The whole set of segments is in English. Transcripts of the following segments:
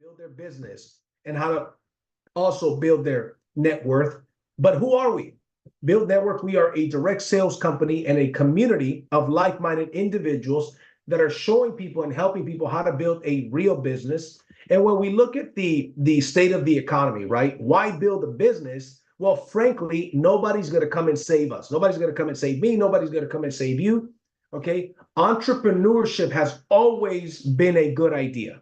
build their business and how to also build their net worth. But who are we? Build Network, we are a direct sales company and a community of like-minded individuals that are showing people and helping people how to build a real business. And when we look at the state of the economy, right? Why build a business? Well, frankly, nobody's going to come and save us. Nobody's going to come and save me. Nobody's going to come and save you. Okay. Entrepreneurship has always been a good idea.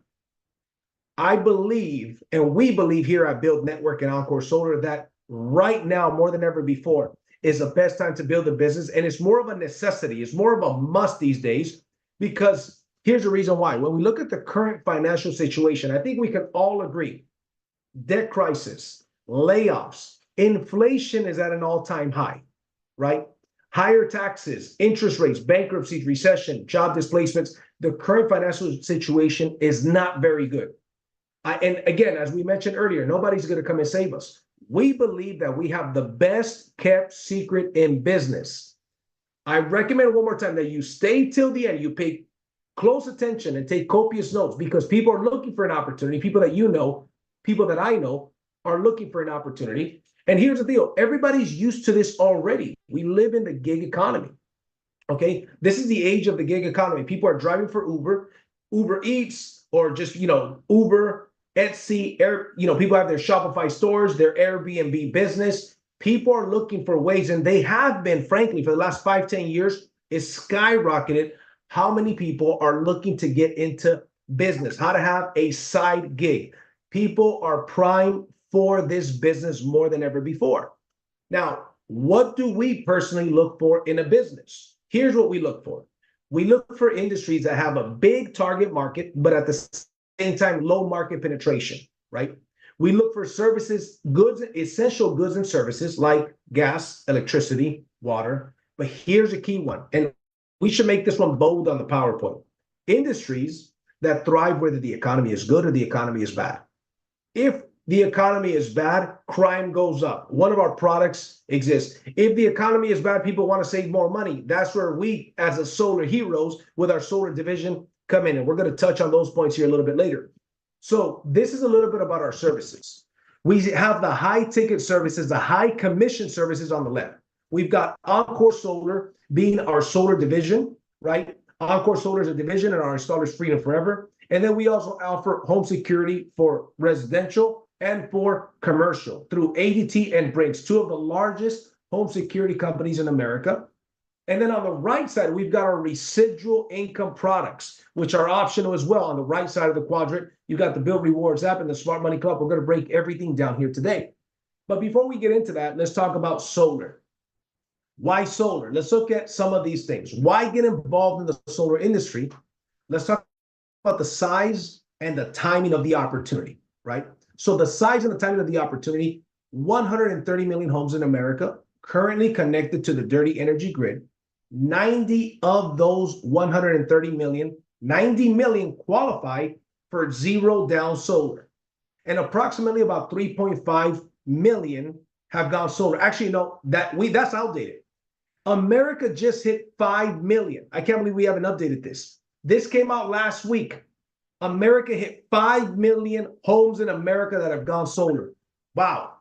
I believe, and we believe here at Build Network and Encore Solar, that right now, more than ever before, is the best time to build a business. And it's more of a necessity. It's more of a must these days, because here's the reason why. When we look at the current financial situation, I think we can all agree, debt crisis, layoffs, inflation is at an all-time high, right? Higher taxes, interest rates, bankruptcies, recession, job displacements. The current financial situation is not very good. And again, as we mentioned earlier, nobody's going to come and save us. We believe that we have the best kept secret in business. I recommend one more time that you stay till the end. You pay close attention and take copious notes, because people are looking for an opportunity. People that you know, people that I know are looking for an opportunity. And here's the deal. Everybody's used to this already. We live in the gig economy. Okay. This is the age of the gig economy. People are driving for Uber Eats, or just, Uber, Etsy, people have their Shopify stores, their Airbnb business. People are looking for ways, and they have been, frankly, for the last 5-10 years, it's skyrocketed how many people are looking to get into business, how to have a side gig. People are primed for this business more than ever before. Now, what do we personally look for in a business? Here's what we look for. We look for industries that have a big target market, but at the same time, low market penetration, right? We look for services, goods, essential goods and services like gas, electricity, water. But here's a key one, and we should make this one bold on the PowerPoint. Industries that thrive whether the economy is good or the economy is bad. If the economy is bad, crime goes up. One of our products exists. If the economy is bad, people want to save more money. That's where we, as a solar heroes, with our solar division, come in. And we're going to touch on those points here a little bit later. So this is a little bit about our services. We have the high ticket services, the high commission services on the left. We've got Encore Solar being our solar division, right? Encore Solar is a division, and our installers freedom forever. And then we also offer home security for residential and for commercial through ADT and Brinks, two of the largest home security companies in America. And then on the right side, we've got our residual income products, which are optional as well. On the right side of the quadrant, you got the Build Rewards app and the Smart Money Club. We're going to break everything down here today. But before we get into that, let's talk about solar. Why solar? Let's look at some of these things. Why get involved in the solar industry? Let's talk about the size and the timing of the opportunity, right? So the size and the timing of the opportunity, 130 million homes in America currently connected to the dirty energy grid. 90 of those 130 million, 90 million qualify for zero down solar. And approximately about 3.5 million have gone solar. Actually, no, that's outdated. America just hit 5 million. I can't believe we haven't updated this. This came out last week. America hit 5 million homes in America that have gone solar. Wow.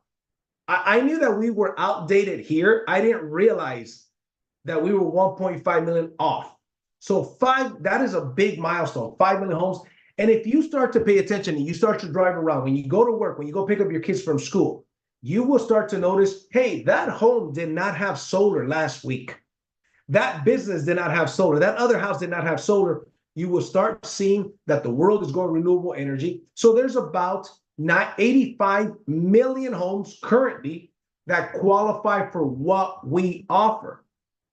I knew that we were outdated here. I didn't realize that we were 1.5 million off. So that is a big milestone, 5 million homes. And if you start to pay attention and you start to drive around, when you go to work, when you go pick up your kids from school, you will start to notice, hey, that home did not have solar last week. That business did not have solar. That other house did not have solar. You will start seeing that the world is going renewable energy. So there's about 85 million homes currently that qualify for what we offer.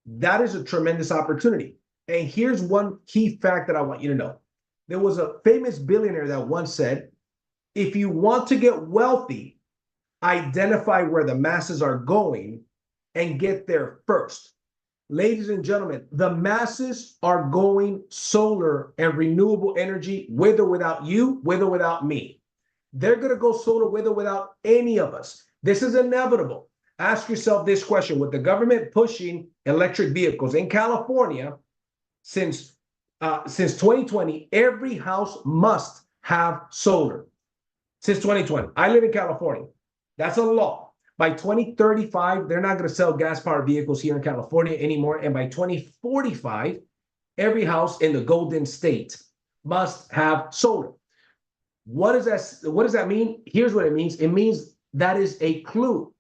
That is a tremendous opportunity. And here's one key fact that I want you to know. There was a famous billionaire that once said, if you want to get wealthy, identify where the masses are going and get there first. Ladies and gentlemen, the masses are going solar and renewable energy with or without you, with or without me. They're going to go solar with or without any of us. This is inevitable. Ask yourself this question. With the government pushing electric vehicles in California since 2020, every house must have solar. since 2020. I live in California. That's a law. By 2035, they're not going to sell gas-powered vehicles here in California anymore. And by 2045, every house in the Golden State must have solar. What does that mean? Here's what it means. It means that is a clue.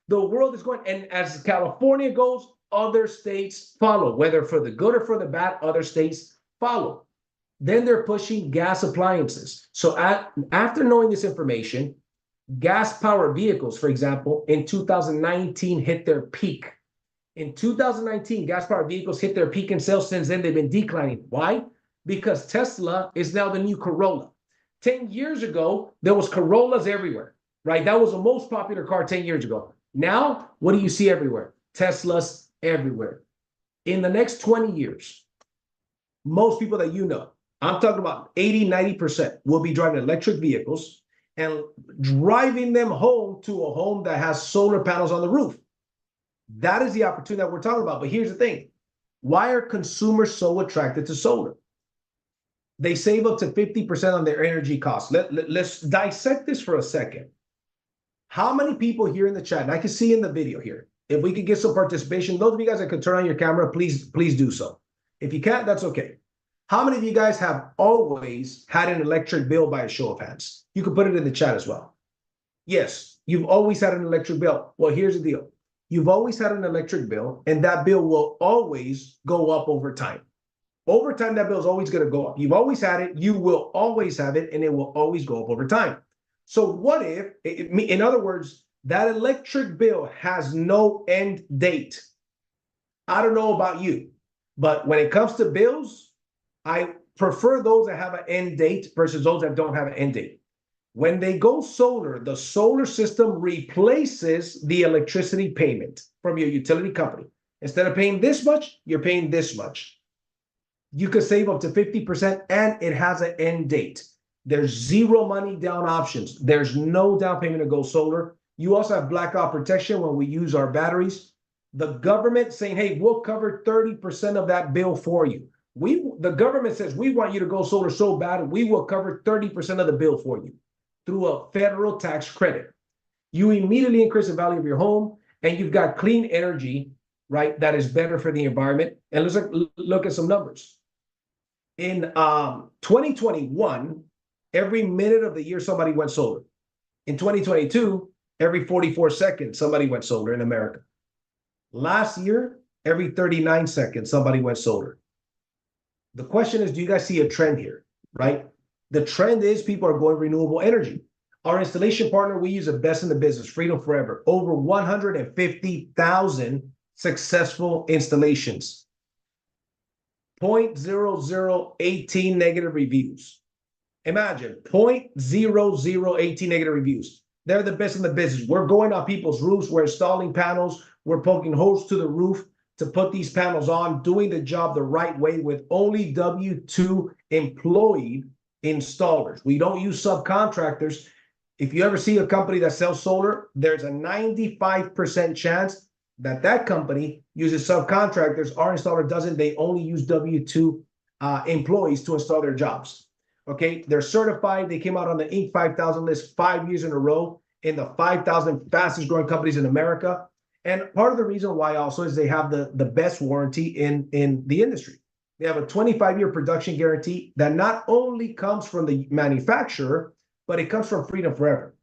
The world is going, and as California goes, other states follow, whether for the good or for the bad, other states follow. Then they're pushing gas appliances. So after knowing this information, gas-powered vehicles, for example, in 2019 hit their peak. In 2019, gas-powered vehicles hit their peak in sales. Since then, they've been declining. Why? Because Tesla is now the new Corolla. 10 years ago, there was Corollas everywhere, right? That was the most popular car 10 years ago. Now, what do you see everywhere? Teslas everywhere. In the next 20 years, most people that you know, I'm talking about 80, 90% will be driving electric vehicles and driving them home to a home that has solar panels on the roof. That is the opportunity that we're talking about. But here's the thing. Why are consumers so attracted to solar? They save up to 50% on their energy costs. Let's dissect this for a second. How many people here in the chat, and I can see in the video here, if we could get some participation, those of you guys that could turn on your camera, please do so. If you can't, that's okay. How many of you guys have always had an electric bill by a show of hands? You can put it in the chat as well. Yes, you've always had an electric bill. Well, here's the deal. You've always had an electric bill, and that bill will always go up over time. Over time, that bill is always going to go up. You've always had it, you will always have it, and it will always go up over time. So what if, in other words, that electric bill has no end date? I don't know about you, but when it comes to bills, I prefer those that have an end date versus those that don't have an end date. When they go solar, the solar system replaces the electricity payment from your utility company. Instead of paying this much, you're paying this much. You could save up to 50%, and it has an end date. There's zero money down options. There's no down payment to go solar. You also have blackout protection when we use our batteries. The government saying, hey, we'll cover 30% of that bill for you. The government says, we want you to go solar so bad, we will cover 30% of the bill for you through a federal tax credit. You immediately increase the value of your home, and you've got clean energy, right, that is better for the environment. And let's look at some numbers. In 2021, every minute of the year, somebody went solar. In 2022, every 44 seconds, somebody went solar in America. Last year, every 39 seconds, somebody went solar. The question is, do you guys see a trend here, right? The trend is people are going renewable energy. Our installation partner, we use the best in the business, Freedom Forever. Over 150,000 successful installations. 0.0018 negative reviews. Imagine 0.0018 negative reviews. They're the best in the business. We're going on people's roofs. We're installing panels. We're poking holes to the roof to put these panels on, doing the job the right way with only W-2 employed installers. We don't use subcontractors. If you ever see a company that sells solar, there's a 95% chance that that company uses subcontractors. Our installer doesn't. They only use W-2 employees to install their jobs. Okay, they're certified. They came out on the Inc. 5000 list 5 years in a row in the 5,000 fastest growing companies in America. And part of the reason why also is they have the best warranty in the industry. They have a 25-year production guarantee that not only comes from the manufacturer, but it comes from Freedom Forever.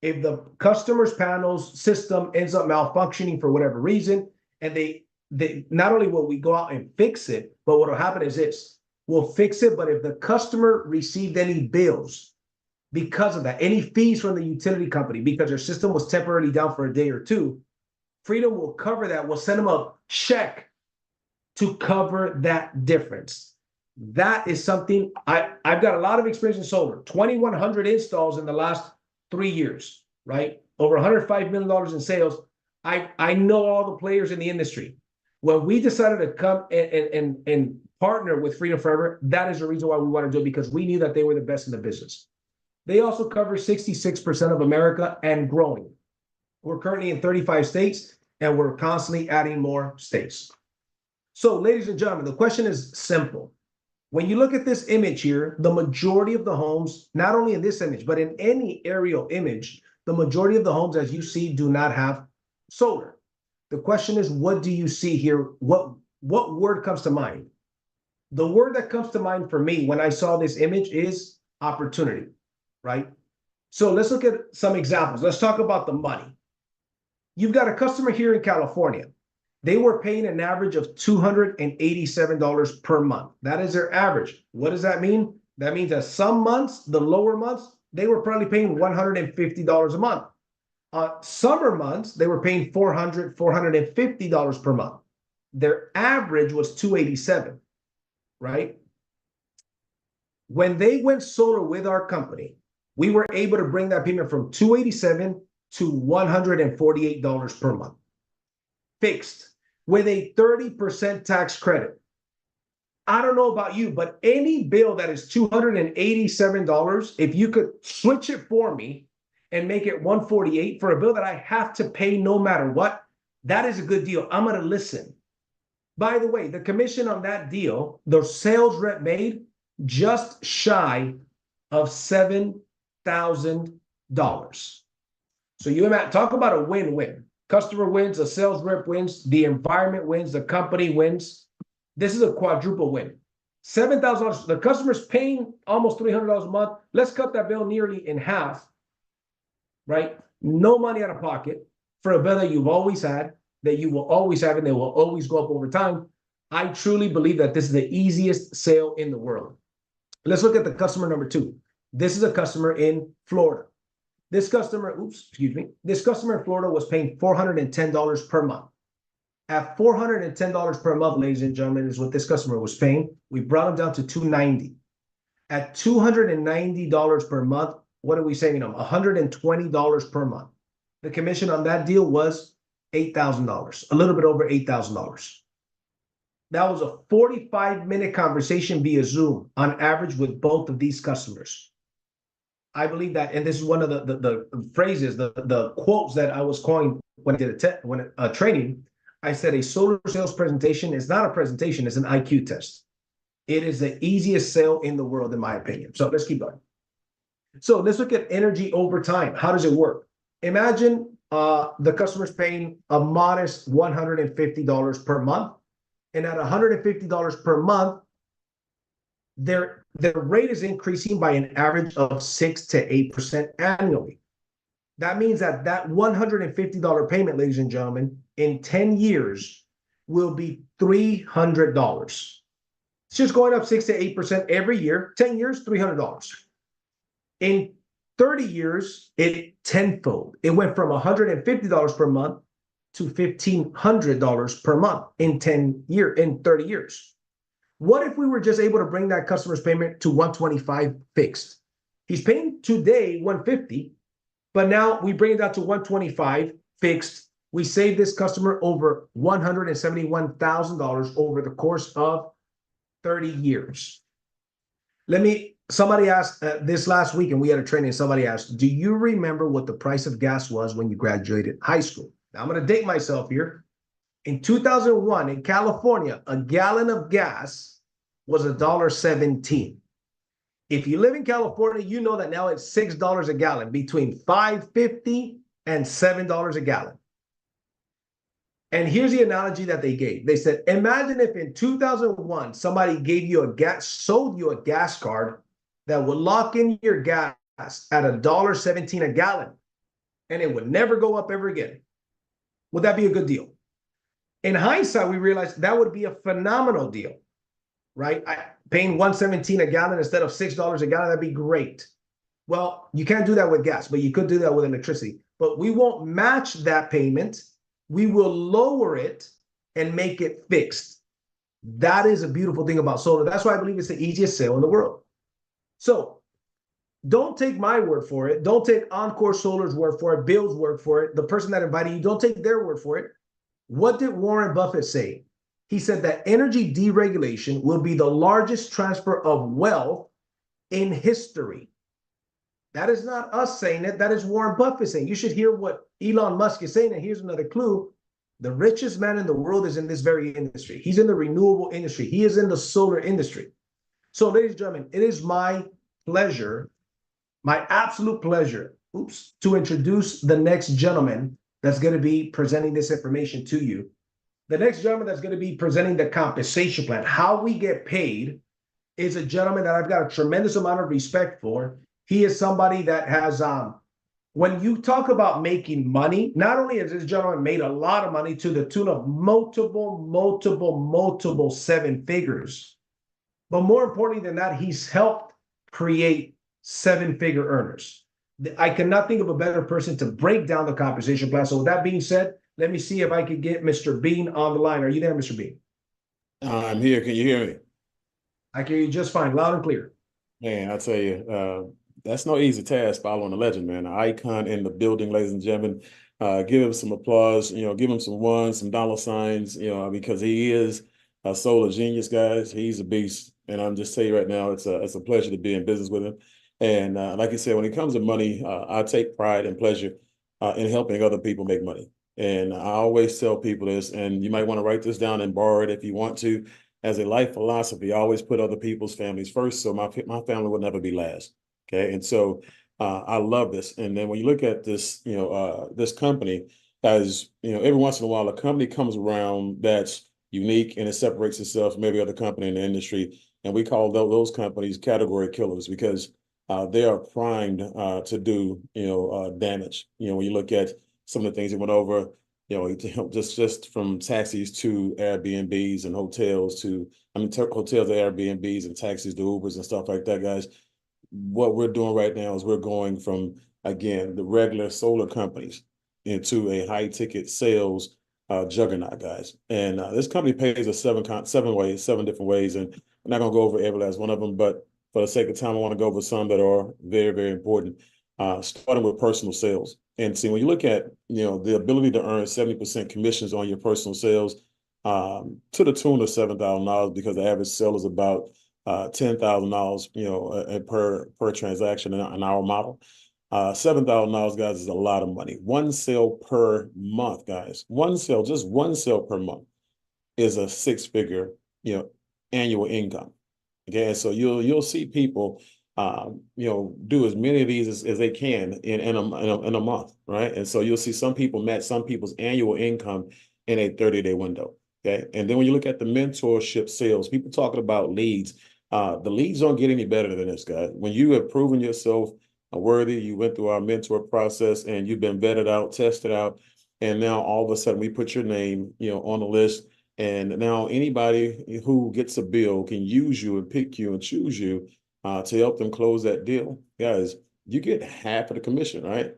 If the customer's panels system ends up malfunctioning for whatever reason, and they not only will we go out and fix it, but what will happen is this: we'll fix it, but if the customer received any bills because of that, any fees from the utility company because their system was temporarily down for a day or two, Freedom will cover that. We'll send them a check to cover that difference. That is something I've got a lot of experience in solar. 2,100 installs in the last 3 years, right? Over $105 million in sales. I know all the players in the industry. When we decided to come and partner with Freedom Forever, that is the reason why we want to do it, because we knew that they were the best in the business. They also cover 66% of America and growing. We're currently in 35 states, and we're constantly adding more states. So, ladies and gentlemen, the question is simple. When you look at this image here, the majority of the homes, not only in this image, but in any aerial image, the majority of the homes, as you see, do not have solar. The question is, what do you see here? What word comes to mind? The word that comes to mind for me when I saw this image is opportunity, right? So let's look at some examples. Let's talk about the money. You've got a customer here in California. They were paying an average of $287 per month. That is their average. What does that mean? That means that some months, the lower months, they were probably paying $150 a month. Summer months, they were paying $400, $450 per month. Their average was $287, right? When they went solar with our company, we were able to bring that payment from $287 to $148 per month. Fixed with a 30% tax credit. I don't know about you, but any bill that is $287, if you could switch it for me and make it $148 for a bill that I have to pay no matter what, that is a good deal. I'm going to listen. By the way, the commission on that deal, the sales rep made just shy of $7,000. So you talk about a win-win. Customer wins, the sales rep wins, the environment wins, the company wins. This is a quadruple win. $7,000. The customer's paying almost $300 a month. Let's cut that bill nearly in half, right? No money out of pocket for a bill that you've always had, that you will always have, and they will always go up over time. I truly believe that this is the easiest sale in the world. Let's look at the customer number 2. This is a customer in Florida. This customer, this customer in Florida was paying $410 per month. At $410 per month, ladies and gentlemen, is what this customer was paying. We brought him down to $290. At $290 per month, what are we saving him? $120 per month. The commission on that deal was $8,000, a little bit over $8,000. That was a 45-minute conversation via Zoom on average with both of these customers. I believe that, and this is one of the phrases, the quotes that I was calling when I did a training. I said a solar sales presentation is not a presentation, it's an IQ test. It is the easiest sale in the world, in my opinion. So let's keep going. So let's look at energy over time. How does it work? Imagine the customer's paying a modest $150 per month. And at $150 per month, their rate is increasing by an average of 6 to 8% annually. That means that $150 payment, ladies and gentlemen, in 10 years will be $300. It's just going up 6 to 8% every year. 10 years, $300. In 30 years, it tenfold. It went from $150 per month to $1,500 per month in 30 years. What if we were just able to bring that customer's payment to $125 fixed? He's paying today $150, but now we bring it down to $125 fixed. We save this customer over $171,000 over the course of 30 years. Somebody asked this last week, and we had a training, somebody asked, do you remember what the price of gas was when you graduated high school? Now, I'm going to date myself here. In 2001, in California, a gallon of gas was $1.17. If you live in California, you know that now it's $6 a gallon, between $5.50 and $7 a gallon. And here's the analogy that they gave. They said, imagine if in 2001, somebody sold you a gas card that would lock in your gas at $1.17 a gallon, and it would never go up ever again. Would that be a good deal? In hindsight, we realized that would be a phenomenal deal, right? Paying $1.17 a gallon instead of $6 a gallon, that'd be great. Well, you can't do that with gas, but you could do that with electricity. But we won't match that payment. We will lower it and make it fixed. That is a beautiful thing about solar. That's why I believe it's the easiest sale in the world. So don't take my word for it. Don't take Encore Solar's word for it, Bill's word for it, the person that invited you. Don't take their word for it. What did Warren Buffett say? He said that energy deregulation will be the largest transfer of wealth in history. That is not us saying it. That is Warren Buffett saying. You should hear what Elon Musk is saying. And here's another clue. The richest man in the world is in this very industry. He's in the renewable industry. He is in the solar industry. So, ladies and gentlemen, it is my pleasure, my absolute pleasure, to introduce the next gentleman that's going to be presenting this information to you. The next gentleman that's going to be presenting the compensation plan, how we get paid, is a gentleman that I've got a tremendous amount of respect for. He is somebody that has, when you talk about making money, not only has this gentleman made a lot of money to the tune of multiple seven figures, but more importantly than that, he's helped create seven-figure earners. I cannot think of a better person to break down the compensation plan. So with that being said, let me see if I could get Mr. Bean on the line. Are you there, Mr. Bean? I'm here. Can you hear me? I can hear you just fine, loud and clear. Man, I tell you, that's no easy task following a legend, man. An icon in the building, ladies and gentlemen. Give him some applause, give him some ones, some dollar signs, because he is a solar genius, guys. He's a beast. And I'm just telling you right now, it's a pleasure to be in business with him. And like I said, when it comes to money, I take pride and pleasure in helping other people make money. And I always tell people this, and you might want to write this down and borrow it if you want to. As a life philosophy, I always put other people's families first, so my family will never be last. Okay, and so I love this. And then when you look at this, this company, as every once in a while, a company comes around that's unique and it separates itself from every other company in the industry, and we call those companies category killers because they are primed to do damage. When you look at some of the things that went over. Just from taxis to Airbnbs and hotels to, hotels to Airbnbs and taxis to Ubers and stuff like that, guys. What we're doing right now is we're going from, again, the regular solar companies into a high ticket sales juggernaut, guys. And this company pays us seven different ways. And I'm not going to go over every last one of them, but for the sake of time, I want to go over some that are very, very important, starting with personal sales. And see, when you look at, the ability to earn 70% commissions on your personal sales to the tune of $7,000 because the average sale is about $10,000, per transaction in our model. $7,000, guys, is a lot of money. One sale per month, guys. Just one sale per month is a six-figure, annual income. Okay, and so you'll see people do as many of these as they can in a month, right? And so you'll see some people match some people's annual income in a 30-day window. Okay. And then when you look at the mentorship sales, people talking about leads, the leads don't get any better than this, guy. When you have proven yourself worthy, you went through our mentor process and you've been vetted out, tested out, and now all of a sudden we put your name, on the list. And now anybody who gets a bill can use you and pick you and choose you to help them close that deal. Guys, you get half of the commission, right?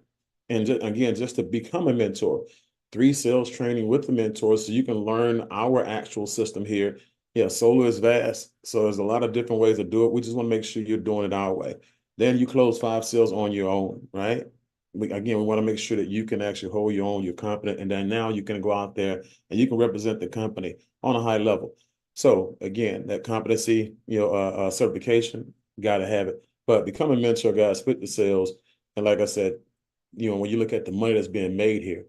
And just to become a mentor, 3 sales training with the mentors so you can learn our actual system here. Yeah, solar is vast. So there's a lot of different ways to do it. We just want to make sure you're doing it our way. Then you close 5 sales on your own, right? We want to make sure that you can actually hold your own, you're confident, and then now you can go out there and you can represent the company on a high level. So again, that competency, certification, got to have it. But become a mentor, guys, split the sales. And like I said, when you look at the money that's being made here,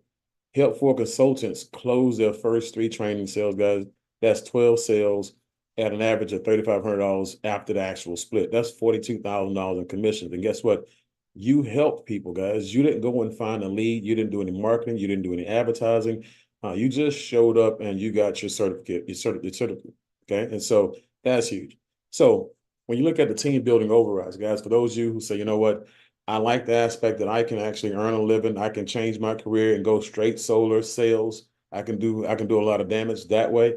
help 4 consultants close their first 3 training sales, guys. That's 12 sales at an average of $3,500 after the actual split. That's $42,000 in commissions. And guess what? You helped people, guys. You didn't go and find a lead. You didn't do any marketing. You didn't do any advertising. You just showed up and you got your certificate, okay? And so that's huge. So when you look at the team building overrides, guys, for those of you who say, you know what, I like the aspect that I can actually earn a living. I can change my career and go straight solar sales. I can do a lot of damage that way.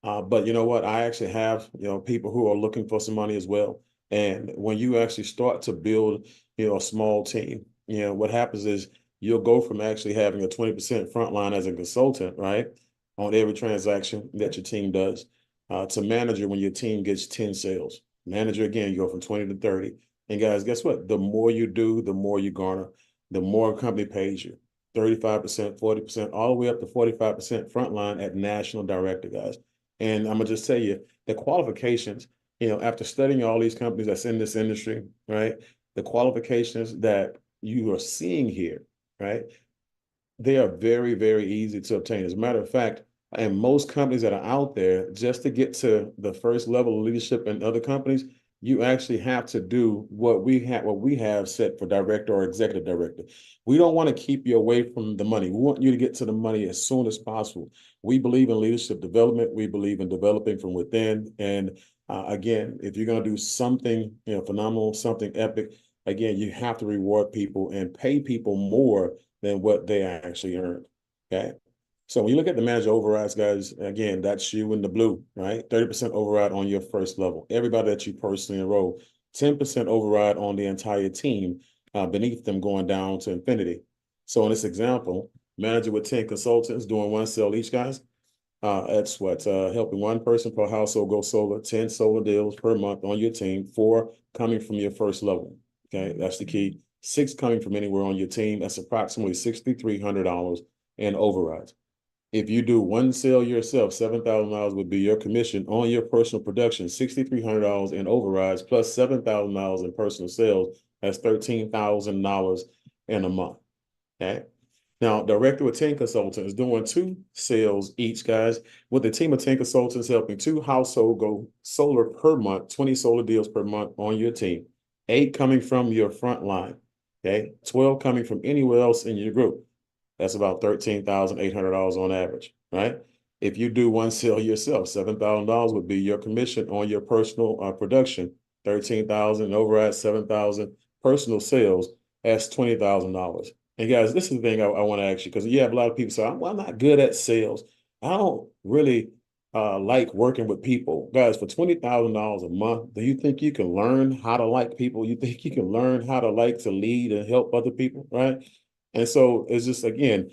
But you know what? I actually have, people who are looking for some money as well. And when you actually start to build, a small team, what happens is you'll go from actually having a 20% front line as a consultant, right, on every transaction that your team does, to manager when your team gets 10 sales. Manager, again, you go from 20 to 30. And guys, guess what? The more you do, the more you garner, the more a company pays you. 35%, 40%, all the way up to 45% frontline at national director, guys. And I'm gonna just tell you the qualifications, after studying all these companies that's in this industry, right? The qualifications that you are seeing here, right? They are very, very easy to obtain. As a matter of fact, and most companies that are out there, just to get to the first level of leadership in other companies, you actually have to do what we have set for director or executive director. We don't want to keep you away from the money. We want you to get to the money as soon as possible. We believe in leadership development. We believe in developing from within. And again, if you're going to do something, phenomenal, something epic, again, you have to reward people and pay people more than what they actually earned. Okay. So when you look at the manager overrides, guys, again, that's you in the blue, right? 30% override on your first level. Everybody that you personally enroll, 10% override on the entire team beneath them going down to infinity. So in this example, manager with 10 consultants doing one sale each, guys. That's what helping one person per household go solar, 10 solar deals per month on your team, 4 coming from your first level. Okay, that's the key. 6 coming from anywhere on your team. That's approximately $6,300 in overrides. If you do one sale yourself, $7,000 would be your commission on your personal production, $6,300 in overrides, plus $7,000 in personal sales. That's $13,000 in a month. Okay. Now, director with 10 consultants doing 2 sales each, guys, with a team of 10 consultants helping 2 household go solar per month, 20 solar deals per month on your team, 8 coming from your front line. Okay. 12 coming from anywhere else in your group. That's about $13,800 on average, right? If you do one sale yourself, $7,000 would be your commission on your personal production, $13,000 override, $7,000 personal sales. That's $20,000. And guys, this is the thing I want to ask you, because you have a lot of people say, I'm not good at sales. I don't really like working with people. Guys, for $20,000 a month, do you think you can learn how to like people? You think you can learn how to like to lead and help other people, right? And so it's just, again,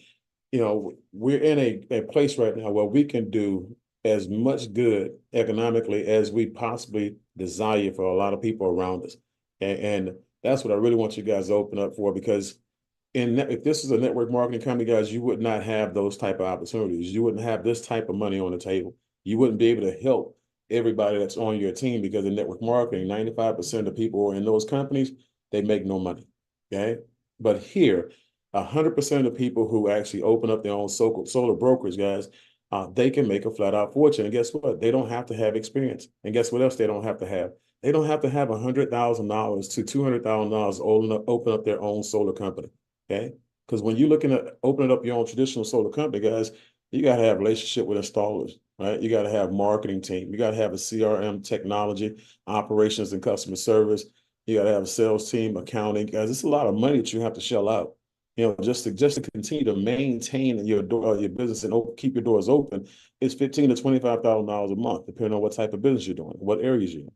we're in a place right now where we can do as much good economically as we possibly desire for a lot of people around us. And that's what I really want you guys to open up for, because if this is a network marketing company, guys, you would not have those type of opportunities. You wouldn't have this type of money on the table. You wouldn't be able to help everybody that's on your team, because in network marketing, 95% of the people who are in those companies, they make no money. Okay. But here, 100% of the people who actually open up their own solar brokerage, guys, they can make a flat out fortune. And guess what? They don't have to have experience. And guess what else they don't have to have? They don't have to have $100,000 to $200,000 open up their own solar company. Okay. Because when you're looking at opening up your own traditional solar company, guys, you got to have a relationship with installers, right? You got to have marketing team. You got to have a CRM, technology, operations and customer service. You got to have a sales team, accounting. Guys, it's a lot of money that you have to shell out. Just to continue to maintain your business and keep your doors open, it's $15,000 to $25,000 a month, depending on what type of business you're doing, what areas you're in.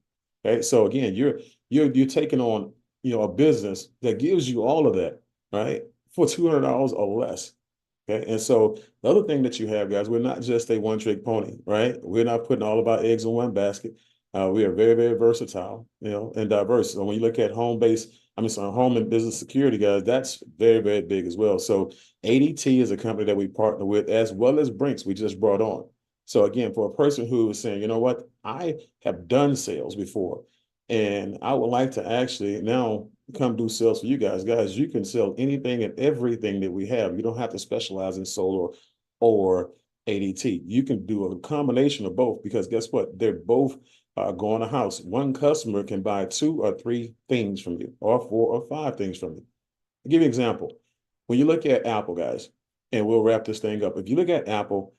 Okay, so again, you're taking on a business that gives you all of that, right, for $200 or less. Okay, and so the other thing that you have, guys, we're not just a one-trick pony, right? We're not putting all of our eggs in one basket. We are very, very versatile, and diverse. So when you look at home and business security, guys, that's very, very big as well. So ADT is a company that we partner with, as well as Brinks we just brought on. So again, for a person who is saying, you know what, I have done sales before, and I would like to actually now come do sales for you guys. Guys, you can sell anything and everything that we have. You don't have to specialize in solar or ADT. You can do a combination of both, because guess what? They're both going a house. One customer can buy 2 or 3 things from you, or 4 or 5 things from you. I'll give you an example. When you look at Apple, guys, and we'll wrap this thing up. If you look at Apple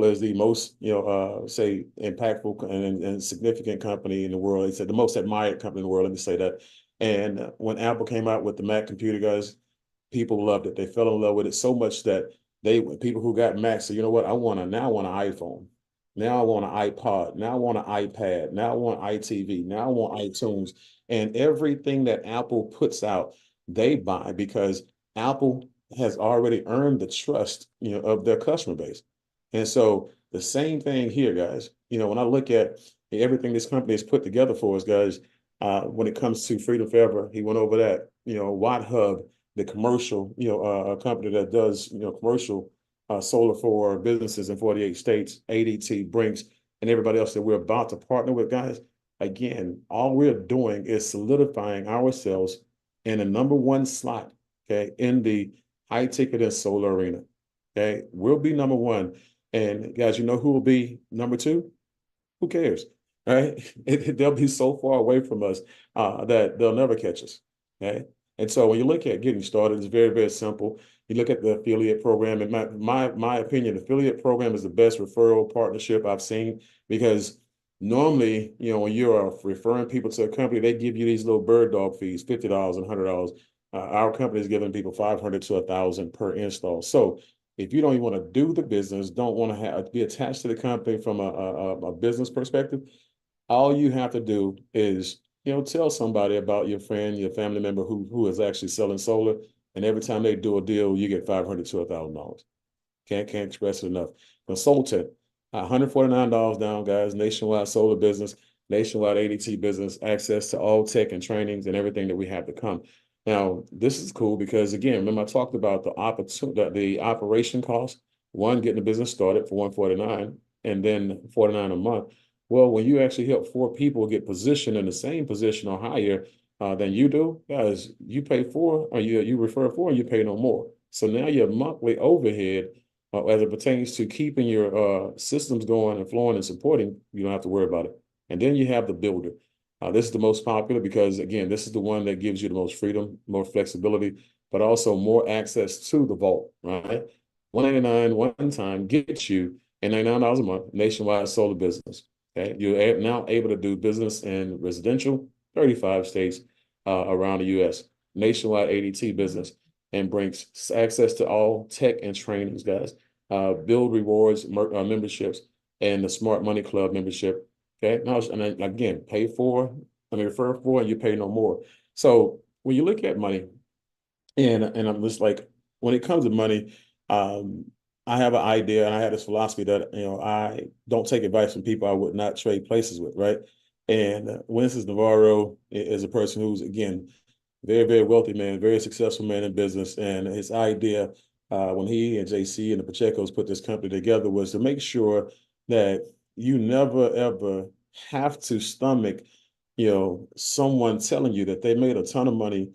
is the most, say, impactful and significant company in the world. They said the most admired company in the world. Let me say that. And when Apple came out with the Mac computer, guys, people loved it. They fell in love with it so much that people who got Macs said, you know what, I want an iPhone. Now I want an iPod. Now I want an iPad. Now I want iTV. Now I want iTunes. And everything that Apple puts out, they buy, because Apple has already earned the trust, of their customer base. And so the same thing here, guys. When I look at everything this company has put together for us, guys, when it comes to Freedom Forever, he went over that. WattHub, the commercial, a company that does, commercial solar for businesses in 48 states, ADT, Brinks, and everybody else that we're about to partner with, guys. Again, all we're doing is solidifying ourselves in a #1 slot, okay, in the high ticket and solar arena. Okay, we'll be #1. And guys, you know who will be #2? Who cares? right? They'll be so far away from us that they'll never catch us. Okay. And so when you look at getting started, it's very, very simple. You look at the affiliate program. In my opinion, affiliate program is the best referral partnership I've seen, because normally, when you're referring people to a company, they give you these little bird dog fees, $50 and $100. Our company is giving people $500 to $1,000 per install. So if you don't even want to do the business, don't want to be attached to the company from a business perspective, all you have to do is, tell somebody about your friend, your family member who is actually selling solar, and every time they do a deal, you get $500 to $1,000. Can't express it enough. Consultant, $149 down, guys. Nationwide solar business, nationwide ADT business, access to all tech and trainings and everything that we have to come. Now, this is cool because, again, remember I talked about the operation cost. One, getting the business started for $149, and then $49 a month. Well, when you actually help 4 people get positioned in the same position or higher than you do, guys, you pay 4, or you refer 4, and you pay no more. So now your monthly overhead, as it pertains to keeping your systems going and flowing and supporting, you don't have to worry about it. And then you have the builder. This is the most popular because, again, this is the one that gives you the most freedom, more flexibility, but also more access to the vault, right? $199 one time gets you $99 a month, nationwide solar business. Okay, you're now able to do business in residential, 35 states around the U.S., nationwide ADT business, and brings access to all tech and trainings, guys. BYLD rewards memberships and the Smart Money Club membership. Okay, now, and then, again, refer 4, and you pay no more. So when you look at money, and I'm just like, when it comes to money, I have an idea, and I had this philosophy that, I don't take advice from people I would not trade places with, right? And Winston Navarro is a person who's, again, very, very wealthy man, very successful man in business. And his idea, when he and JC and the Pachecos put this company together, was to make sure that you never, ever have to stomach, someone telling you that they made a ton of money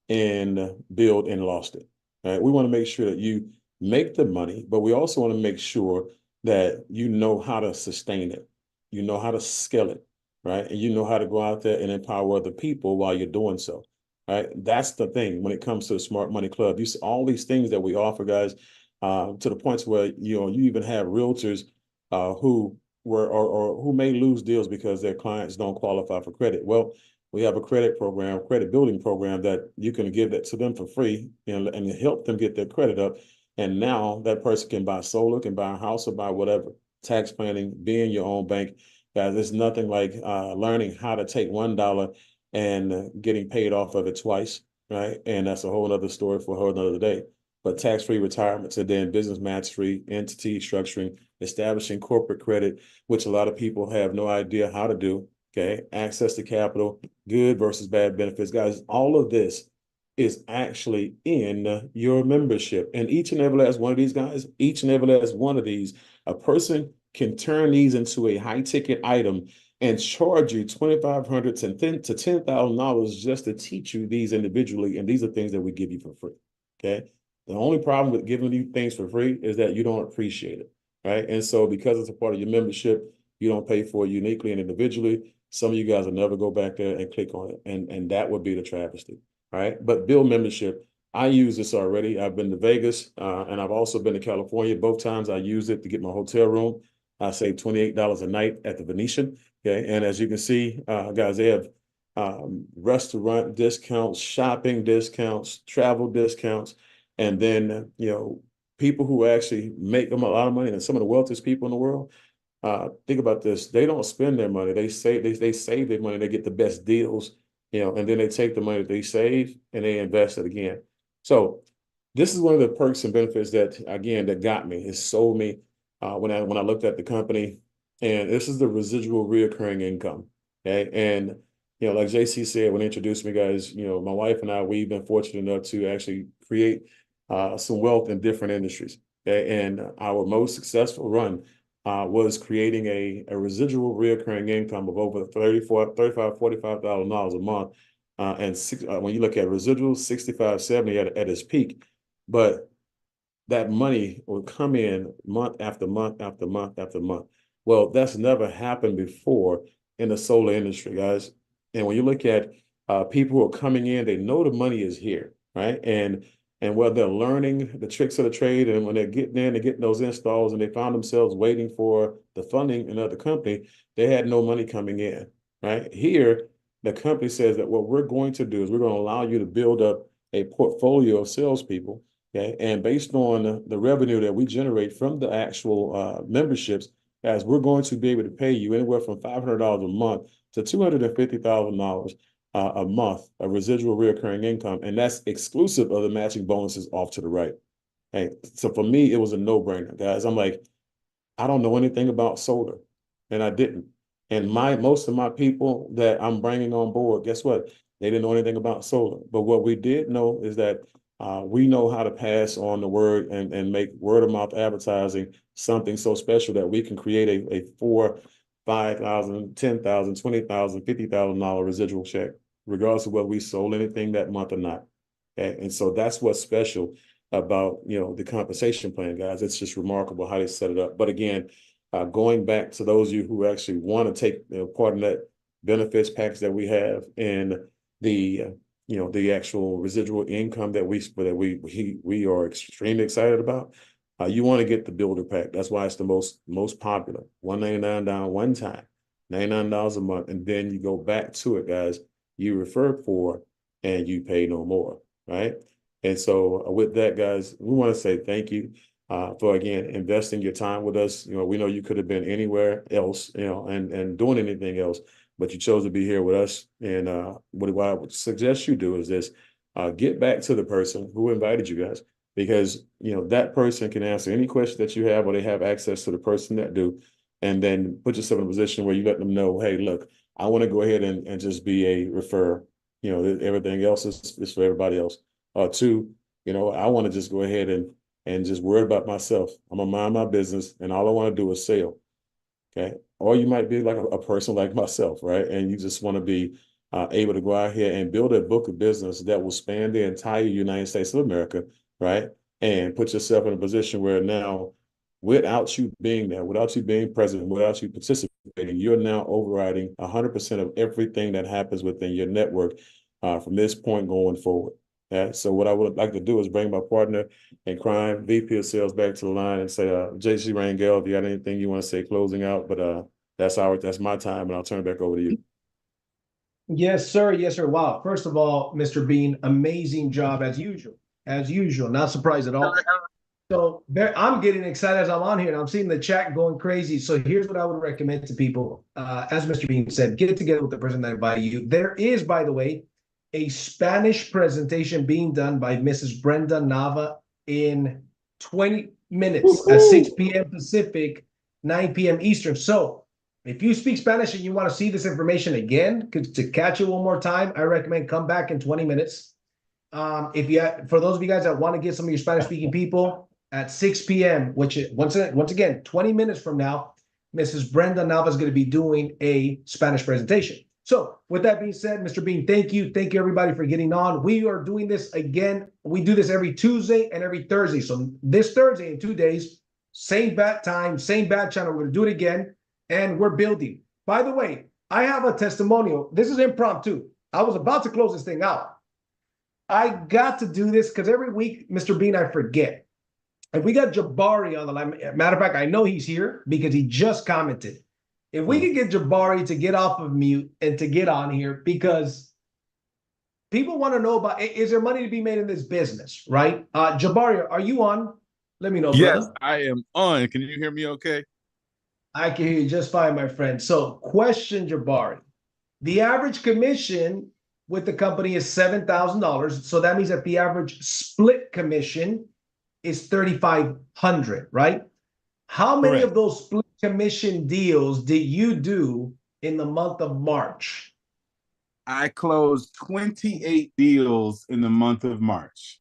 and build and lost it. Right? We want to make sure that you make the money, but we also want to make sure that you know how to sustain it. You know how to scale it, right? And you know how to go out there and empower other people while you're doing so, right? That's the thing when it comes to the Smart Money Club. You see all these things that we offer, guys, to the points where, you even have realtors who who may lose deals because their clients don't qualify for credit. Well, we have a credit building program that you can give that to them for free, and help them get their credit up. And now that person can buy solar, can buy a house, or buy whatever. Tax planning, being your own bank. Guys, there's nothing like learning how to take $1 and getting paid off of it twice, right? And that's a whole other story for a whole other day. But tax-free retirements, and then business match-free entity structuring, establishing corporate credit, which a lot of people have no idea how to do. Okay, access to capital, good versus bad benefits, guys. All of this is actually in your membership. And each and every last one of these, guys, each and every last one of these, a person can turn these into a high ticket item and charge you $2,500 to $10,000 just to teach you these individually. And these are things that we give you for free. Okay. The only problem with giving you things for free is that you don't appreciate it. Right. And so because it's a part of your membership, you don't pay for it uniquely and individually. Some of you guys will never go back there and click on it. And that would be the travesty. Right. But BYLD membership, I use this already. I've been to Vegas and I've also been to California. Both times I used it to get my hotel room. I saved $28 a night at the Venetian. Okay. And as you can see, guys, they have restaurant discounts, shopping discounts, travel discounts. And then, people who actually make them a lot of money, and some of the wealthiest people in the world, think about this. They don't spend their money. They save their money. They get the best deals, and then they take the money that they save and they invest it again. So this is one of the perks and benefits that, again, that got me. It sold me when I looked at the company, and this is the residual reoccurring income. Okay. And, like JC said, when he introduced me, guys, my wife and I, we've been fortunate enough to actually create some wealth in different industries. Okay. And our most successful run was creating a residual reoccurring income of over $45,000 a month. When you look at residual, 65, 70 at its peak. But that money will come in month after month after month after month. Well, that's never happened before in the solar industry, guys. And when you look at people who are coming in, they know the money is here, right? And whether they're learning the tricks of the trade, and when they're getting in and getting those installs, and they found themselves waiting for the funding in another company, they had no money coming in, right? Here, the company says that what we're going to do is we're going to allow you to build up a portfolio of salespeople, okay? And based on the revenue that we generate from the actual memberships, as we're going to be able to pay you anywhere from $500 a month to $250,000 a month of residual recurring income, and that's exclusive of the matching bonuses off to the right. Hey, so for me, it was a no-brainer, guys. I'm like, I don't know anything about solar, and I didn't. And most of my people that I'm bringing on board, guess what? They didn't know anything about solar. But what we did know is that we know how to pass on the word and make word of mouth advertising something so special that we can create a $4,000, $5,000, $10,000, $20,000, $50,000 residual check, regardless of whether we sold anything that month or not. Okay? And so that's what's special about, you know, the compensation plan, guys. It's just remarkable how they set it up. But again, going back to those of you who actually want to take, you know, part in that benefits package that we have, and the you know, the actual residual income that we are extremely excited about. You want to get the builder pack. That's why it's the most popular. $199 down one time, $99 a month, and then you go back to it, guys. You refer for, and you pay no more, right? And so with that, guys, we want to say thank you for, again, investing your time with us. You know, we know you could have been anywhere else, you know, and doing anything else, but you chose to be here with us. And what I would suggest you do is this: get back to the person who invited you guys, because, you know, that person can answer any question that you have, or they have access to the person that do. And then put yourself in a position where you let them know, hey, look, I want to go ahead and just be a referrer. You know, everything else is for everybody else. Two, you know, I want to just go ahead and just worry about myself. I'm gonna mind my business, and all I want to do is sell. Okay. Or you might be like a person like myself, right? And you just want to be able to go out here and build a book of business that will span the entire United States of America, right? And put yourself in a position where now, without you being there, without you being present, without you participating, you're now overriding 100% of everything that happens within your network from this point going forward. Yeah. So what I would like to do is bring my partner in crime, VP of Sales, back to the line and say, JC Rangel, if you got anything you want to say closing out, but that's my time, and I'll turn it back over to you. Yes, sir. Yes, sir. Wow. First of all, Mr. Bean, amazing job as usual. As usual. Not surprised at all. So I'm getting excited as I'm on here, and I'm seeing the chat going crazy. So here's what I would recommend to people. As Mr. Bean said, get together with the person that invited you. There is, by the way, a Spanish presentation being done by Mrs. Brenda Nava in 20 minutes at 6 p.m. Pacific, 9 p.m. Eastern. So if you speak Spanish and you want to see this information again, to catch it one more time, I recommend come back in 20 minutes. For those of you guys that want to get some of your Spanish-speaking people, at 6 p.m., which is, once again, 20 minutes from now, Mrs. Brenda Nava is going to be doing a Spanish presentation. So with that being said, Mr. Bean, thank you. Thank you, everybody, for getting on. We are doing this again. We do this every Tuesday and every Thursday. So this Thursday in 2 days, same bat time, same bat channel. We're going to do it again, and we're building. By the way, I have a testimonial. This is impromptu. I was about to close this thing out. I got to do this because every week, Mr. Bean, I forget. And we got Jabari on the line. Matter of fact, I know he's here because he just commented. If we could get Jabari to get off of mute and to get on here, because people want to know about, is there money to be made in this business, right? Jabari, are you on? Let me know, Yes, brother. I am on. Can you hear me okay? I can hear you just fine, my friend. So question, Jabari. The average commission with the company is $7,000. So that means that the average split commission is $3,500, right? How many Correct. of those split commission deals did you do in the month of March? I closed 28 deals in the month of March.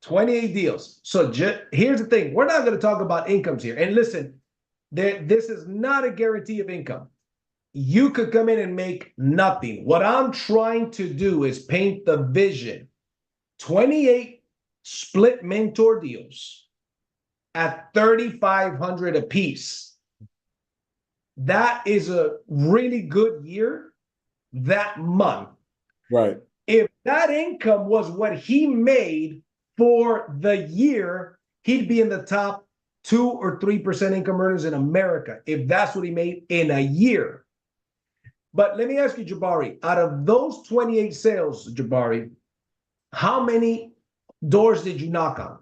28 deals. So here's the thing. We're not going to talk about incomes here. And listen, this is not a guarantee of income. You could come in and make nothing. What I'm trying to do is paint the vision. 28 split mentor deals at $3,500 a piece. that is a really good year that month. Right. If that income was what he made for the year, he'd be in the top 2 or 3% income earners in America, if that's what he made in a year. But let me ask you, Jabari, out of those 28 sales, Jabari, how many doors did you knock on?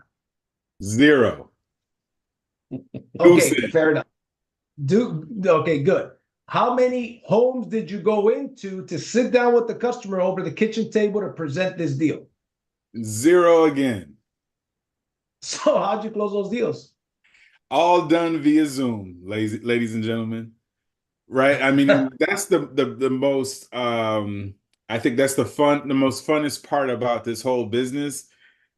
0. Okay, fair enough. Okay, good. How many homes did you go into to sit down with the customer over the kitchen table to present this deal? 0 again. So how'd you close those deals? All done via Zoom, ladies and gentlemen. Right? I mean, that's the most I think that's the most funnest part about this whole business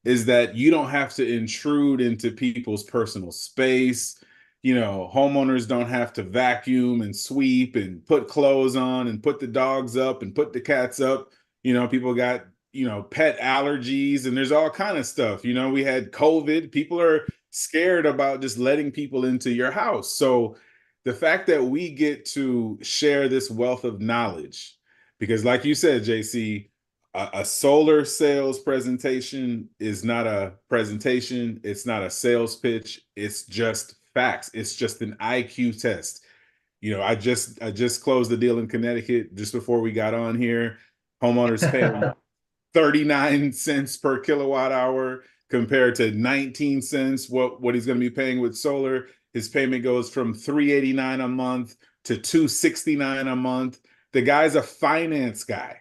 is that you don't have to intrude into people's personal space. You know, homeowners don't have to vacuum and sweep and put clothes on and put the dogs up and put the cats up. You know, people got, you know, pet allergies and there's all kind of stuff. You know, we had COVID. People are scared about just letting people into your house. So the fact that we get to share this wealth of knowledge, because like you said, JC, a solar sales presentation is not a presentation. It's not a sales pitch. It's just facts. It's just an IQ test. You know, I just closed the deal in Connecticut just before we got on here. Homeowners paying 39 cents per kilowatt hour compared to 19 cents what he's going to be paying with solar. His payment goes from $389 a month to $269 a month. The guy's a finance guy.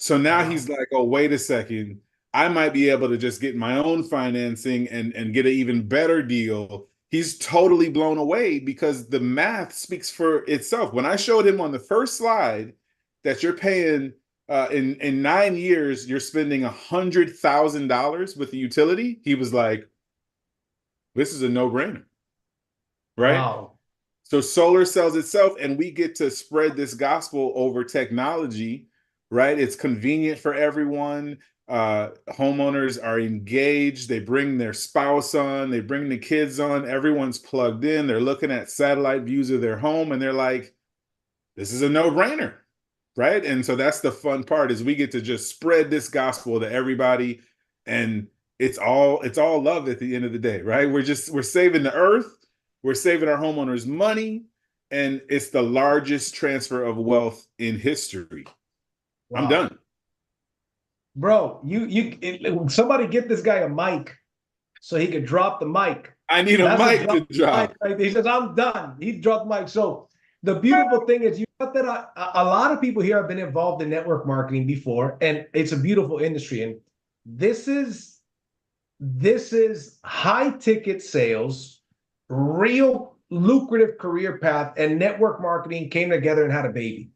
So now he's like, oh, wait a second. I might be able to just get my own financing and get an even better deal. He's totally blown away because the math speaks for itself. When I showed him on the first slide that you're paying in 9 years, you're spending $100,000 with the utility, he was like, this is a no-brainer. Right? Wow. So solar sells itself and we get to spread this gospel over technology, right? It's convenient for everyone. Homeowners are engaged. They bring their spouse on, they bring the kids on, everyone's plugged in. They're looking at satellite views of their home and they're like, this is a no-brainer, right? And so that's the fun part is we get to just spread this gospel to everybody. And it's all love at the end of the day, right? We're saving the earth. We're saving our homeowners money, and it's the largest transfer of wealth in history. Wow. I'm done. Bro, somebody get this guy a mic so he could drop the mic. I need a mic to drop. Right? He says, I'm done. He dropped the mic. So the beautiful thing is, you know that a lot of people here have been involved in network marketing before, and it's a beautiful industry. And this is high ticket sales, real lucrative career path, and network marketing came together and had a baby.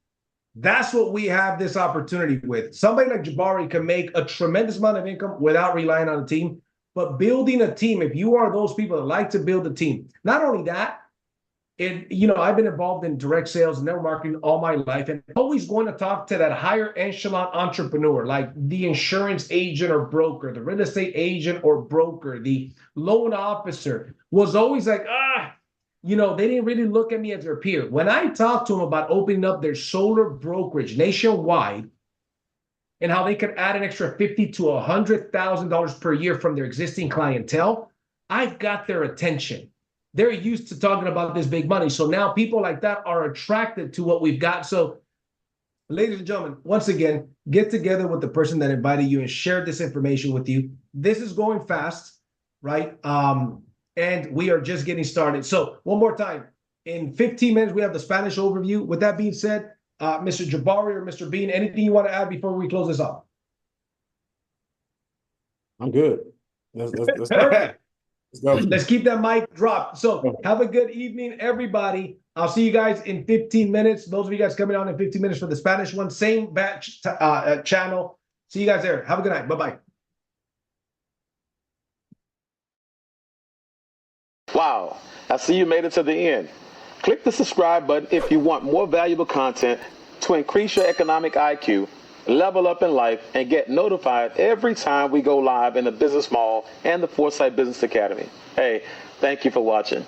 That's what we have this opportunity with. Somebody like Jabari can make a tremendous amount of income without relying on a team, but building a team, if you are those people that like to build a team, not only that, I've been involved in direct sales and network marketing all my life, and always going to talk to that higher echelon entrepreneur, like the insurance agent or broker, the real estate agent or broker, the loan officer, was always like, they didn't really look at me as their peer. When I talked to them about opening up their solar brokerage nationwide and how they could add an extra $50,000 to $100,000 per year from their existing clientele, I've got their attention. They're used to talking about this big money. So now people like that are attracted to what we've got. So, ladies and gentlemen, once again, get together with the person that invited you and shared this information with you. This is going fast, right? And we are just getting started. So one more time, in 15 minutes, we have the Spanish overview. With that being said, Mr. Jabari or Mr. Bean, anything you want to add before we close this off? I'm good. Let's Perfect. Let's keep that mic dropped. So have a good evening, everybody. I'll see you guys in 15 minutes. Those of you guys coming on in 15 minutes for the Spanish one, same batch channel. See you guys there. Have a good night. Bye-bye. Wow, I see you made it to the end. Click the subscribe button if you want more valuable content to increase your economic IQ, level up in life, and get notified every time we go live in the Business Mall and the Foresight Business Academy. Hey, thank you for watching.